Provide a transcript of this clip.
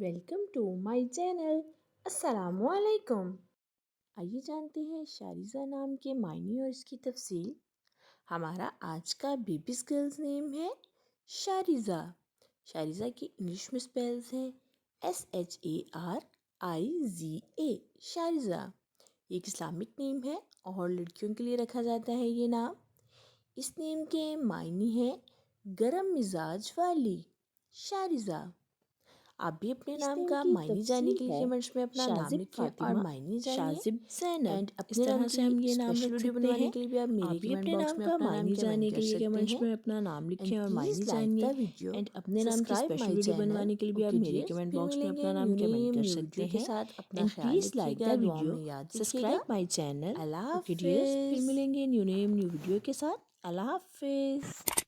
Welcome to my channel. السلام علیکم۔ آئیے جانتے ہیں شاریزہ نام کے معنی اور اس کی تفصیل۔ ہمارا آج کا بیبی گرلز نیم ہے شاریزہ۔ شاریزہ کی انگلش میں سپیلز ہیں SHARIZA، شاریزہ۔ ایک اسلامک نیم ہے اور لڑکیوں کے لیے رکھا جاتا ہے یہ نام۔ اس نیم کے معنی ہیں گرم مزاج والی، شاریزہ۔ آپ بھی اپنے نام کا معنی جاننے کے لیے کمنٹس میں اپنا نام لکھیں اور معنی جانیے۔ شازب زینب، اپنے نام سے ہم یہ نام رکھ سکتے ہیں۔ کے لیے بھی آپ میرے بھی کمنٹ اپنے باکس نام میں کا اپنا نام معنی جاننے کے لیے کمنٹس ہیں۔ میں اپنا نام لکھیں اور معنی Please like جانیے۔ the video, and اپنے نام کی subscribe special my video channel. بنوانے کے لیے بھی آپ Okay میرے dears، کمنٹ پھر باکس میں ملیں گے اپنا نام نیو کمنٹ کر نیو سکتے ویڈیو کے ہیں۔ ساتھ۔ اپنا اینڈ خیال پلیز رکھیے لائک گا، دا دعاؤں ویڈیو، میں یاد رکھیے گا۔ Subscribe my channel. اللہ اوکے ڈیئرز، پھر حافظ۔ ملیں گے نیو ویڈیو کے ساتھ۔ اللہ حافظ۔